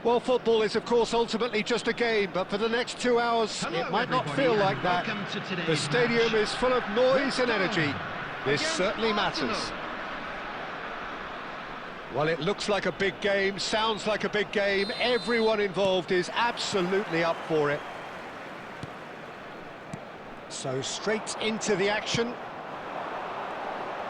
Well, football is, of course, ultimately just a game, but for the next 2 hours, it might not feel like that. The stadium is full of noise and energy. This certainly matters. Well, it looks like a big game, sounds like a big game. Everyone involved is absolutely up for it. So straight into the action.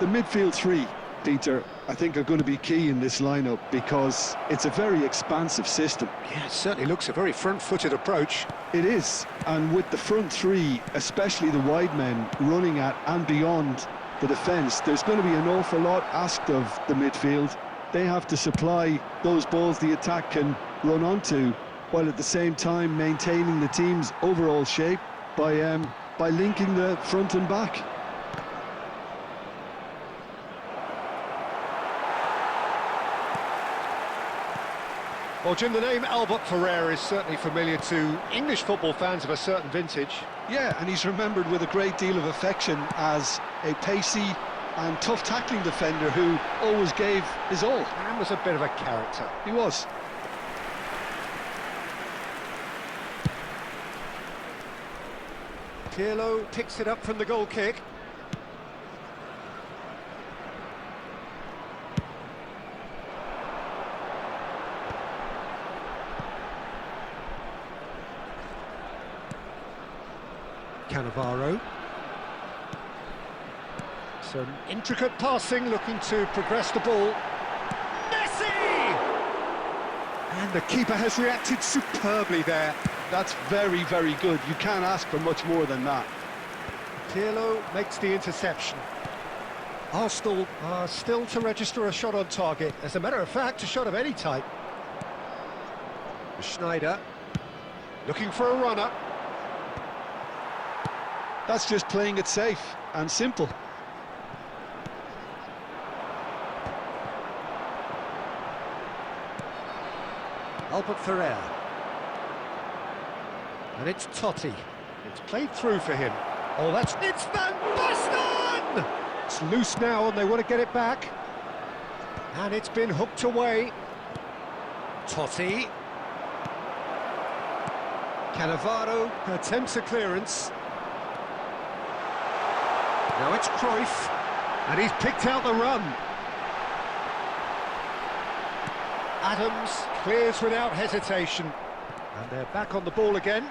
The midfield three, Peter, I think are going to be key in this lineup because it's a very expansive system. Yeah, it certainly looks a very front-footed approach. It is, and with the front three, especially the wide men running at and beyond the defence, there's going to be an awful lot asked of the midfield. They have to supply those balls the attack can run onto, while at the same time maintaining the team's overall shape by linking the front and back. Well, Jim, the name Albert Ferrer is certainly familiar to English football fans of a certain vintage. Yeah, and he's remembered with a great deal of affection as a pacey and tough tackling defender who always gave his all. And was a bit of a character. He was. Pirlo picks it up from the goal kick. Cannavaro. Some intricate passing, looking to progress the ball. Messi! And the keeper has reacted superbly there. That's very, very good. You can't ask for much more than that. Pirlo makes the interception. Arsenal are still to register a shot on target. As a matter of fact, a shot of any type. Schneider looking for a runner. That's just playing it safe and simple. Albert Ferrer. And it's Totti. It's played through for him. Oh, it's Van Basten! It's loose now and they want to get it back. And it's been hooked away. Totti. Cannavaro attempts a clearance. Now it's Cruyff, and he's picked out the run. Adams clears without hesitation, and they're back on the ball again.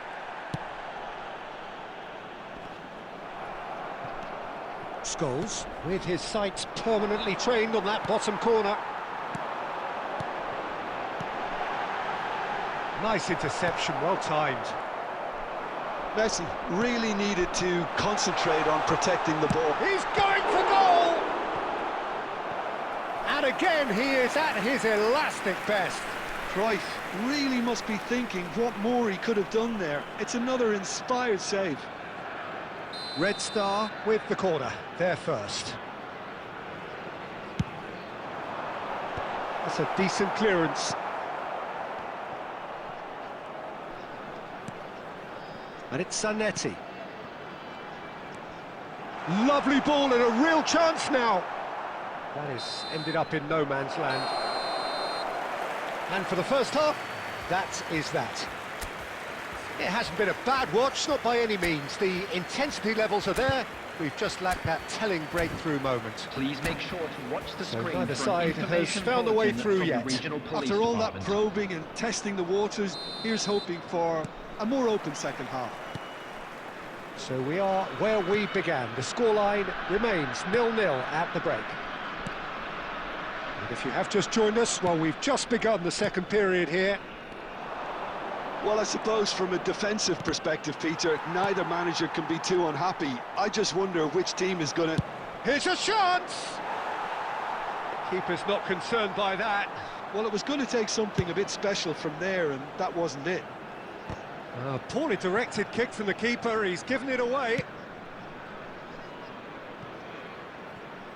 Scholes, with his sights permanently trained on that bottom corner. Nice interception, well timed. Messi really needed to concentrate on protecting the ball. He's going for goal! And again, he is at his elastic best. Cruyff really must be thinking what more he could have done there. It's another inspired save. Red Star with the corner, there first. That's a decent clearance. And it's Zanetti. Lovely ball and a real chance now. That has ended up in no man's land. And for the first half, that is that. It hasn't been a bad watch, not by any means. The intensity levels are there. We've just lacked that telling breakthrough moment. Please make sure to watch the screen. Neither for an side has information found a way bulletin through from the yet. regional police After all that department. probing and testing the waters, here's hoping for a more open second half. So we are where we began. The scoreline remains 0-0 at the break. And if you have just joined us, well, we've just begun the second period here. Well, I suppose from a defensive perspective, Peter, neither manager can be too unhappy. I just wonder which team is going to... Here's a chance! Keeper's not concerned by that. Well, it was going to take something a bit special from there, and that wasn't it. Poorly directed kick from the keeper, he's given it away.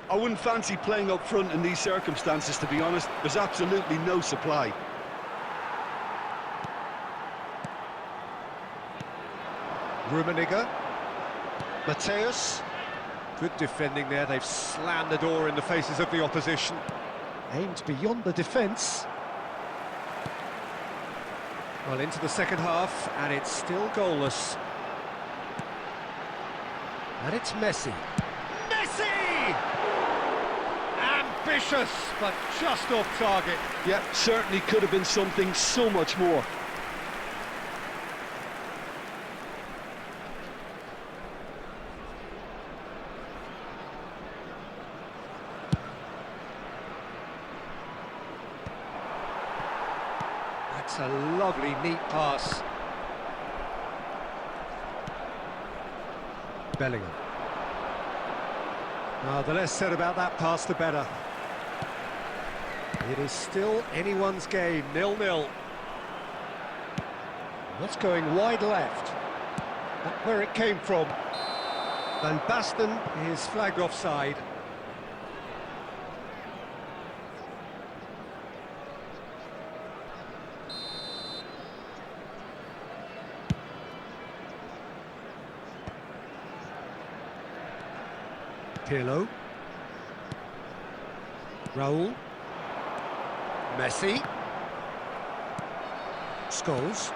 I wouldn't fancy playing up front in these circumstances, to be honest. There's absolutely no supply. Rummenigge. Mateus. Good defending there, they've slammed the door in the faces of the opposition. Aimed beyond the defence. Well, into the second half, and it's still goalless. And it's Messi. Messi! Ambitious, but just off target. Yeah, certainly could have been something so much more. That's a lovely, neat pass. Bellingham. The less said about that pass, the better. It is still anyone's game, 0-0. That's going wide left. Not where it came from. Van Basten is flagged offside. Pirlo. Raul. Messi. Scholes.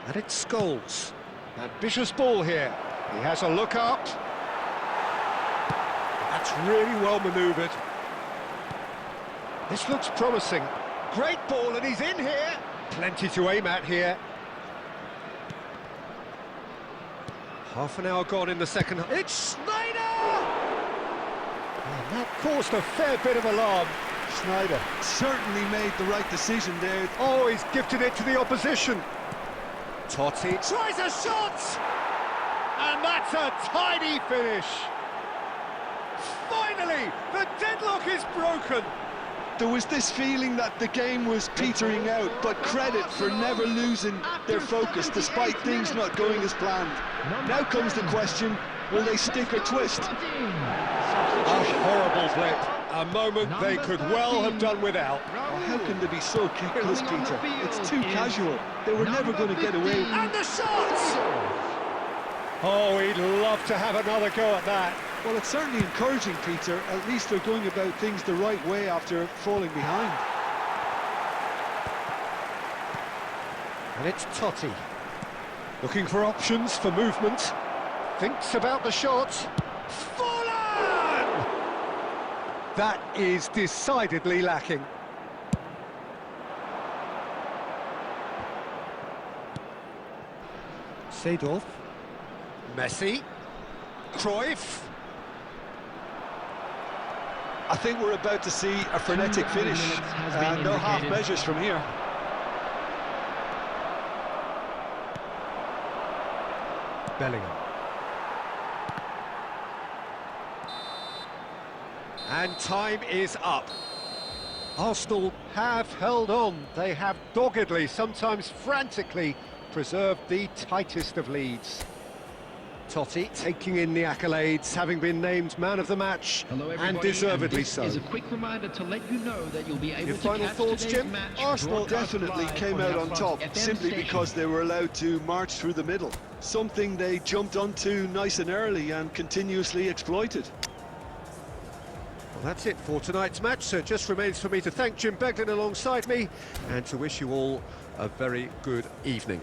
And it's Scholes. Ambitious ball here. He has a look up. That's really well manoeuvred. This looks promising. Great ball, and he's in here. Plenty to aim at here. Half an hour gone in the second half. It's Snyder! And that caused a fair bit of alarm. Snyder certainly made the right decision there. Oh, he's gifted it to the opposition. Totti tries a shot! And that's a tidy finish. Finally, the deadlock is broken. There was this feeling that the game was petering out, but credit for never losing their focus despite things not going as planned. Now comes the question, will they stick or twist? A horrible blip. A moment they could well have done without. Oh, how can they be so careless, Peter? It's too casual. They were never going to get away. And the shot! Oh, he'd love to have another go at that. Well, it's certainly encouraging, Peter. At least they're going about things the right way after falling behind. And it's Totti. Looking for options for movement. Thinks about the shot. Fallen! That is decidedly lacking. Seedorf. Messi. Cruyff. I think we're about to see a frenetic finish. No half measures from here. Bellingham. And time is up. Arsenal have held on. They have doggedly, sometimes frantically, preserved the tightest of leads. Totti taking in the accolades, having been named man of the match, and deservedly so. Is a quick reminder to let you know that you'll be able Your to final catch thoughts, today's Jim? match Arsenal broadcast definitely live came on out the on Front top FM simply station. because they were allowed to march through the middle. Something they jumped onto nice and early and continuously exploited. Well, that's it for tonight's match, so it just remains for me to thank Jim Beglin alongside me and to wish you all a very good evening.